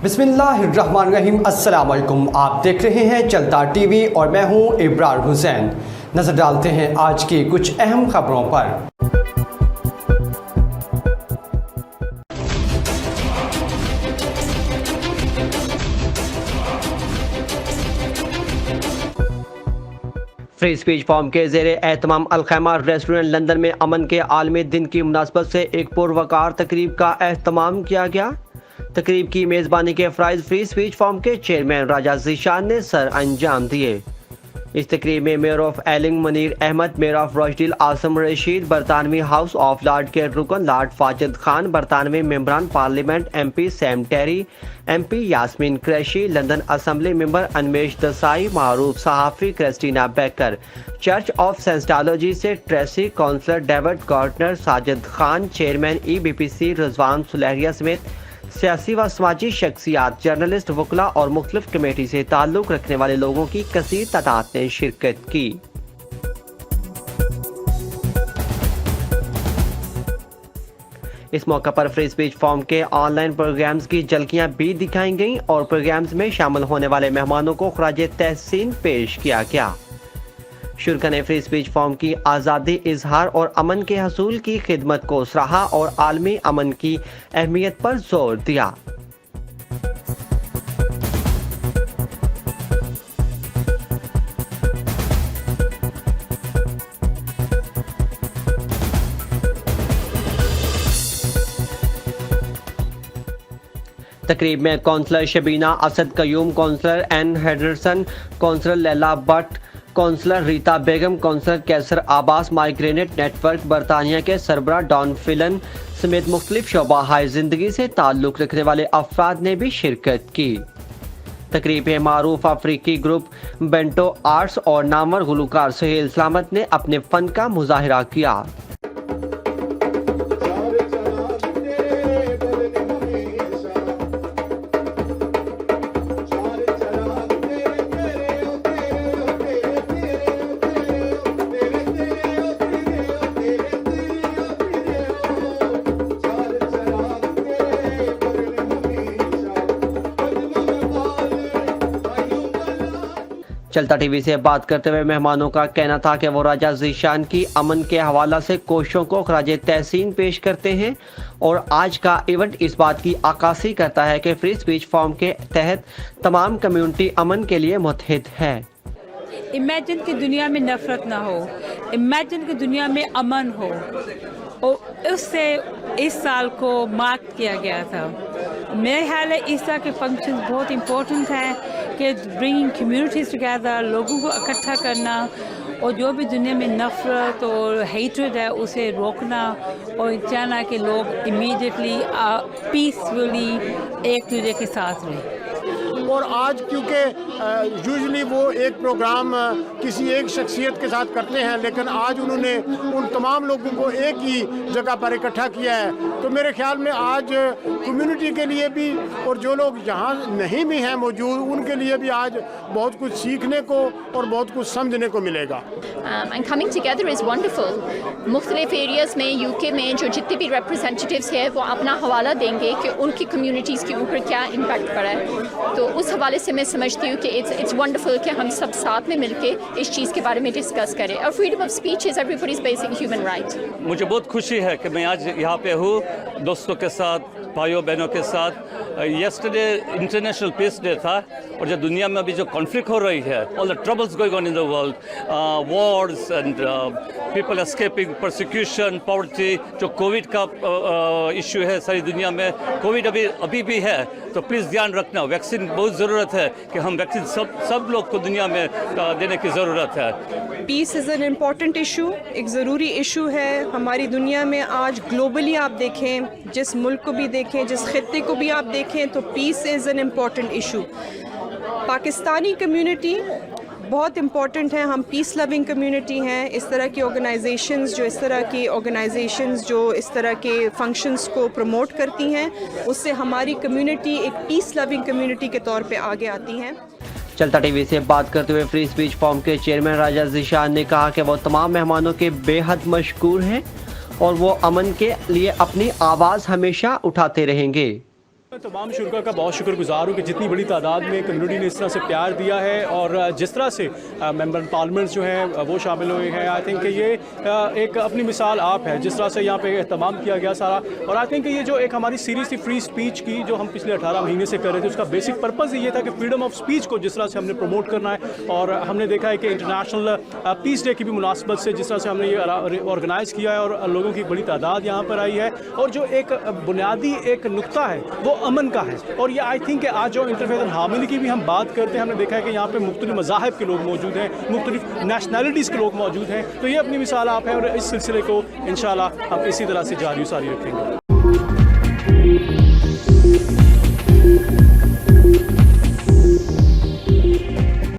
بسم اللہ الرحمن الرحیم، السلام علیکم۔ آپ دیکھ رہے ہیں چلتا ٹی وی اور میں ہوں ابرار حسین۔ نظر ڈالتے ہیں آج کی کچھ اہم خبروں پر۔ فری اسپیچ فورم کے زیر اہتمام الخیمہ ریسٹورنٹ لندن میں امن کے عالمی دن کی مناسبت سے ایک پروقار تقریب کا اہتمام کیا گیا۔ تقریب کی میزبانی کے فرائض فری اسپیچ فورم کے چیئرمین راجہ ذیشان نے سر انجام دیے۔ اس تقریب میں mayor of Ealing Munir Ahmed, mayor of Rochdale Asim Rasheed, برطانوی ہاؤس آف لارڈ کے رکن لارڈ فاجد خان، برطانوی ممبران parliament M P Sam Terry, M P Yasmin Qureshi, London assembly member Unmesh Desai, معروف صحافی Christina Baker, church of Scientology سے Tracy, councillor David Gardner, Sajid Khan, chairman E B P C Rizwan Saleria سمیت سیاسی و سماجی شخصیات، جرنلسٹ، وکلاء اور مختلف کمیونٹیز سے تعلق رکھنے والے لوگوں کی کثیر تعداد نے شرکت کی۔ اس موقع پر فری اسپیچ فورم کے آن لائن پروگرامز کی جھلکیاں بھی دکھائی گئیں اور پروگرامز میں شامل ہونے والے مہمانوں کو خراج تحسین پیش کیا گیا۔ شرکا نے فری اسپیچ فورم کی آزادی اظہار اور امن کے حصول کی خدمت کو سراہا اور عالمی امن کی اہمیت پر زور دیا۔ تقریب میں councillor Shabina Asad Qayyum, councillor Ann Henderson, councillor Lila Butt, councillor Rita Begum, councillor کثیر عباس، مائیگرینٹ نیٹ ورک برطانیہ کے سربراہ ڈان فلن سمیت مختلف شعبہ ہائے زندگی سے تعلق رکھنے والے افراد نے بھی شرکت کی۔ تقریب میں معروف افریقی گروپ بینٹو آرٹس اور نامور گلوکار سہیل سلامت نے اپنے فن کا مظاہرہ کیا۔ چلتا ٹی وی سے بات کرتے ہوئے مہمانوں کا کہنا تھا کہ وہ راجہ ذیشان کی امن کے حوالہ سے کوششوں کو خراج تحسین پیش کرتے ہیں اور آج کا ایونٹ اس بات کی عکاسی کرتا ہے کہ فری اسپیچ فورم کے تحت تمام کمیونٹی امن کے لیے متحد ہے۔ امیجن کہ دنیا میں نفرت نہ ہو، امیجن کہ دنیا میں امن ہو، اور اس سے اس سال کو مارک کیا گیا تھا۔ میرے خیال ہے اس طرح کے فنکشنز بہت امپورٹنٹ ہیں کہ برنگنگ کمیونٹیز ٹوگیدر، لوگوں کو اکٹھا کرنا اور جو بھی دنیا میں نفرت اور ہیٹریڈ ہے اسے روکنا اور چاہنا کہ لوگ امیڈیٹلی پیسفلی ایک دوسرے کے ساتھ رہیں۔ اور آج کیونکہ یوزلی وہ ایک پروگرام کسی ایک شخصیت کے ساتھ کرتے ہیں، لیکن آج انہوں نے ان تمام لوگوں کو ایک ہی جگہ پر اکٹھا کیا ہے، تو میرے خیال میں آج کمیونٹی کے لیے بھی اور جو لوگ یہاں نہیں بھی ہیں موجود ان کے لیے بھی آج بہت کچھ سیکھنے کو اور بہت کچھ سمجھنے کو ملے گا۔ And coming together is wonderful۔ مختلف ایریاز میں یو کے میں جو جتنے بھی ریپرزینٹیوز ہیں وہ اپنا حوالہ دیں گے کہ ان کی کمیونٹیز کے اوپر کیا امپیکٹ پڑا ہے، تو اس حوالے سے میں سمجھتی ہوں کہ اٹس ونڈرفل کہ ہم سب ساتھ میں مل کے اس چیز کے بارے میں ڈسکس کریں، اور freedom of speech is every bodies basic human right. مجھے بہت خوشی ہے کہ میں آج یہاں پہ ہوں دوستوں کے ساتھ، بھائیوں بہنوں کے ساتھ۔ یسٹرڈے انٹرنیشنل پیس ڈے تھا، اور جو دنیا میں ابھی جو کانفلکٹ ہو رہی ہے، all the troubles going on in the world, wars and people escaping persecution, poverty، جو کووڈ کا ایشو ہے ساری دنیا میں، کووڈ ابھی بھی ہے، تو پلیز دھیان رکھنا، ویکسین بہت ضرورت ہے کہ ہم ویکسین سب لوگ کو دنیا میں دینے کی ضرورت ہے۔ پیس از این امپورٹنٹ ایشو، ایک ضروری ایشو ہے ہماری دنیا میں آج۔ گلوبلی آپ دیکھیں، جس ملک کو بھی دیکھیں، جس خطے کو بھی آپ دیکھیں، تو peace is an important issue. Pakistani community بہت امپورٹنٹ ہے، ہم پیس لونگ کمیونٹی ہیں۔ اس طرح کی آرگنائزیشنز جو اس طرح کے فنکشنز کو پروموٹ کرتی ہیں، اس سے ہماری کمیونٹی ایک پیس لونگ کمیونٹی کے طور پہ آگے آتی ہیں۔ چلتا ٹی وی سے بات کرتے ہوئے فری اسپیچ فورم کے چیئرمین راجہ ذیشان نے کہا کہ وہ تمام مہمانوں کے بے حد مشکور ہیں اور وہ امن کے لیے اپنی آواز ہمیشہ اٹھاتے رہیں گے۔ تمام شرکا کا بہت شکر گزار ہوں کہ جتنی بڑی تعداد میں کمیونٹی نے اس طرح سے پیار دیا ہے اور جس طرح سے ممبر پارلیمنٹ جو ہیں وہ شامل ہوئے ہیں. آئی تھنک کہ یہ ایک اپنی مثال آپ ہے جس طرح سے یہاں پہ اہتمام کیا گیا سارا. اور آئی تھنک کہ یہ جو ایک ہماری سیریز تھی فری اسپیچ کی جو ہم پچھلے 18 مہینے سے کر رہے تھے اس کا بیسک پرپز یہ تھا کہ فریڈم آف اسپیچ کو جس طرح سے ہم نے پروموٹ کرنا ہے. اور ہم نے دیکھا ہے کہ انٹرنیشنل پیس ڈے کی بھی مناسبت سے جس طرح سے ہم نے یہ آرگنائز کیا ہے اور لوگوں کی بڑی تعداد یہاں پر آئی ہے. اور جو ایک بنیادی ایک نقطہ ہے وہ امن کا ہے. اور یہ آئی تھنک کہ آج جو انٹرفیتھ اینڈ ہارمونی کی بھی ہم بات کرتے ہیں ہم نے دیکھا ہے کہ یہاں پہ مختلف مذاہب کے لوگ موجود ہیں, مختلف نیشنلٹیز کے لوگ موجود ہیں. تو یہ اپنی مثال آپ ہے اور اس سلسلے کو انشاءاللہ ہم اسی طرح سے جاری و ساری رکھیں گے.